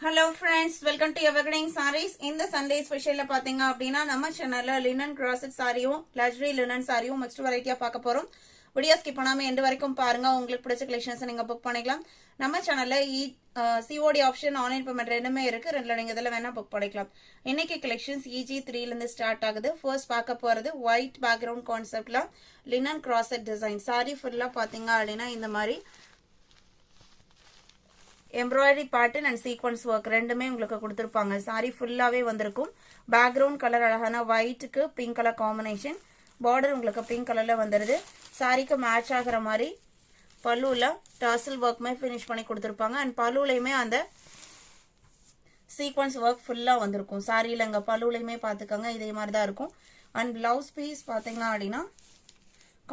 Hello friends, welcome to Evergreen Sarees. In the Sunday special பாத்தீங்க அப்படினா நம்ம சேனல்ல linen crochet சாரியும் luxury linen சாரியும் mixed variety பார்க்க போறோம். வீடியோ ஸ்கிப் பண்ணாம எண்ட் வரைக்கும் பாருங்க. உங்களுக்கு பிடிச்ச கலெக்ஷன்ஸ் நீங்க புக் பண்ணிக்கலாம். நம்ம சேனல்ல COD ஆப்ஷன் ஆன்லைன் பேமெண்ட் ரெண்டுமே இருக்கு. ரெண்டுல நீங்க இதெல்லாம் வேணா புக் பண்ணிக்கலாம். இன்னைக்கு கலெக்ஷன்ஸ் EG3 ல இருந்து ஸ்டார்ட் ஆகுது. ஃபர்ஸ்ட் பார்க்க போறது white background கான்செப்ட்ல linen crochet design. சாரி ஃபுல்லா பாத்தீங்க அப்படினா இந்த மாதிரி embroidery pattern and sequence work ரெண்டுமே உங்களுக்கு கொடுத்துருப்பாங்க. சாரி ஃபுல்லாவே வந்திருக்கும். பேக்ரவுண்ட் கலர் அழகான ஒயிட்டுக்கு பிங்க் கலர் காம்பினேஷன். பார்டர் உங்களுக்கு பிங்க் கலர்ல வந்துருது. சாரிக்கு மேட்ச் ஆகிற மாதிரி பல்லுல டாசல் ஒர்க்மே ஃபினிஷ் பண்ணி கொடுத்துருப்பாங்க. அண்ட் பல்லுலையுமே அந்த சீக்வன்ஸ் ஒர்க் ஃபுல்லா வந்திருக்கும். சாரியில இங்க பல்லுலையுமே பார்த்துக்கோங்க, இதே மாதிரி தான் இருக்கும். அண்ட் பிளவுஸ் பீஸ் பார்த்தீங்கன்னா அப்படின்னா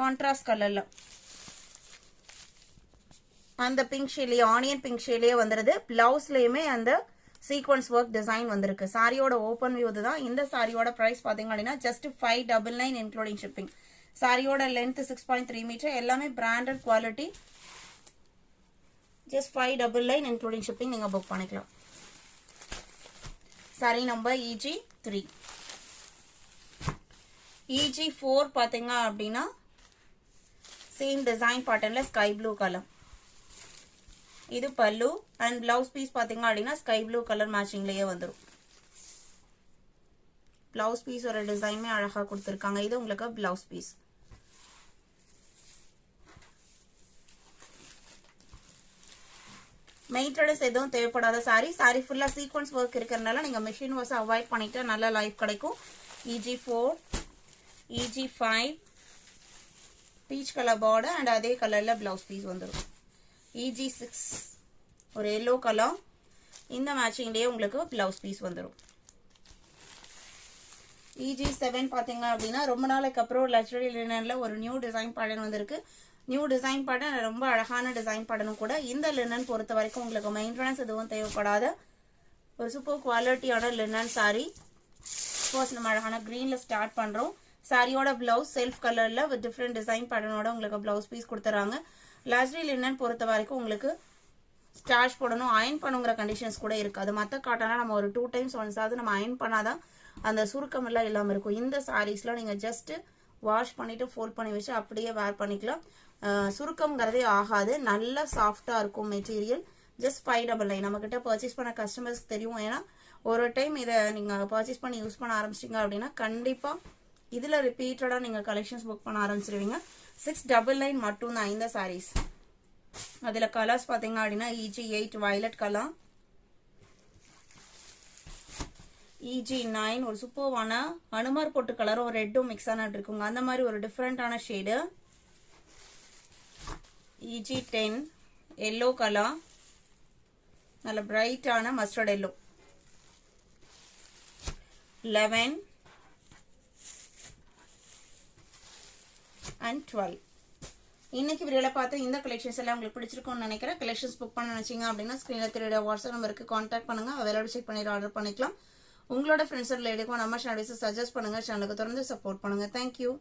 கான்ட்ராஸ்ட் கலர்ல அந்த பிங்க் ஷேட்லயே ஆனியன் பிங்க் ஷேட்லயே வந்துருது. பிளவுஸ்லயுமே அந்த சீக்வன்ஸ் ஒர்க் டிசைன் வந்திருக்கு. சாரியோட ஓபன் வியூ தான். இந்த சாரியோட பிரைஸ் பாத்தீங்க அப்படின்னா ஜஸ்ட் 599 இன்க்ளூடிங் ஷிப்பிங். சாரியோட லென்த் 6.3 மீட்டர். எல்லாமே branded quality. Just 599 including shipping நீங்க புக் பண்ணிக்கலாம். Sari number EG3. EG4 பாத்தீங்க அப்படின்னா சேம் டிசைன் பேட்டர்ன்ல ஸ்கை ப்ளூ கலர். இது பல்லு அண்ட் பிளவுஸ் பீஸ் பாத்தீங்க அப்படின்னா ஸ்கை ப்ளூ கலர் மேட்சிங்லயே வந்துடும். பிளவுஸ் பீஸ் ஒரு டிசைனுமே அழகா கொடுத்துருக்காங்க. இது உங்களுக்கு பிளவுஸ் பீஸ். மெயின்டெனன்ஸ் எதுவும் தேவைப்படாத சாரி. சாரி ஃபுல்லா சீக்வன்ஸ் ஒர்க் இருக்கிறதுனால நீங்க மிஷின் வாஷ் அவாய்ட் பண்ணிட்டு நல்ல லைஃப் கிடைக்கும். EG4, EG5 peach colour border and அதே கலர்ல பிளவுஸ் பீஸ் வந்துடும். EG6 ஒரு எல்லோ கலர். இந்த மேட்சிங்லயே உங்களுக்கு பிளவுஸ் பீஸ் வந்துடும். EG7 பாத்தீங்க அப்படின்னா ரொம்ப நாளைக்கு அப்புறம் லக்ஸரி லினன்ல ஒரு நியூ டிசைன் பேட்டர்ன் வந்திருக்கு. நியூ டிசைன் பேட்டர்ன் ரொம்ப அழகான டிசைன் பேட்டர்னும் கூட. இந்த லினன் பொறுத்த வரைக்கும் உங்களுக்கு மெயின்டெனன்ஸ் எதுவும் தேவைப்படாத ஒரு சூப்பர் குவாலிட்டியான லினன் சாரி. ஃபர்ஸ்ட் நம்ம அழகான கிரீன்ல ஸ்டார்ட் பண்றோம். சாரியோட பிளவுஸ் செல்ஃப் கலர்ல வித் டிஃப்ரெண்ட் டிசைன் பேட்டர்னோட உங்களுக்கு பிளவுஸ் பீஸ் கொடுத்துறாங்க. லக்ஸரி லினன் பொறுத்த வரைக்கும் உங்களுக்கு ஸ்டார்ச் போடணும், அயன் பண்ணுங்கிற கண்டிஷன்ஸ் கூட இருக்கு. அது மற்ற காட்டனா நம்ம ஒரு 2 டைம்ஸ் ஒன்ஸாவது நம்ம அயன் பண்ணாதான் அந்த சுருக்கம் எல்லாம் இல்லாம இருக்கும். இந்த சாரீஸ்ல நீங்க ஜஸ்ட் வாஷ் பண்ணிட்டு ஃபோல்ட் பண்ணி வச்சு அப்படியே வேர் பண்ணிக்கலாம். சுருக்கம்ங்கிறதே ஆகாது. நல்லா சாஃப்டா இருக்கும் மெட்டீரியல். ஜஸ்ட் 599. நம்ம கிட்ட பர்ச்சேஸ் பண்ண கஸ்டமர்ஸ்க்கு தெரியும். ஏன்னா ஒரு டைம் இதை நீங்க பர்ச்சேஸ் பண்ணி யூஸ் பண்ண ஆரம்பிச்சிட்டீங்க அப்படின்னா கண்டிப்பா இதுல ரிப்பீட்டடா நீங்க கலெக்ஷன்ஸ் புக் பண்ண ஆரம்பிச்சிருவீங்க. 699 மட்டும் தான் இந்த சாரீஸ். அதுல கலர்ஸ் பாத்தீங்க அப்படின்னா EG8 வயலட் கலர், EG9 ஒரு சூப்பர்வான அனுமார் போட்டு கலரும் ரெட்டும் மிக்ஸ் ஆன இருக்குங்க. அந்த மாதிரி ஒரு டிஃப்ரெண்டான ஷேடு. EG10 எல்லோ கலர், நல்ல பிரைட்டான மஸ்டர்ட் எல்லோ. 11 and 12. இன்னைக்கு வீடியோல பார்த்து இந்த கலெக்ஷன்ஸ் எல்லாம் உங்களுக்கு பிடிச்சிருக்கும்னு நினைக்கிறேன். கலெக்ஷன்ஸ் புக் பண்ண நினைச்சீங்க அப்படின்னா ஸ்கிரீன்ல தெரியுற வாட்ஸ்அப் நம்பருக்கு கான்டாக்ட் பண்ணுங்க. அவைலபிள் செக் பண்ணிட்டு ஆர்டர் பண்ணிக்கலாம். உங்களோட ஃப்ரெண்ட்ஸ் ரிலேட்டிவ்க்கும் நம்ம சேனல்ஸ் சஜஸ்ட் பண்ணுங்க. சேனலுக்கு தொடர்ந்து சப்போர்ட் பண்ணுங்க. தேங்க்யூ.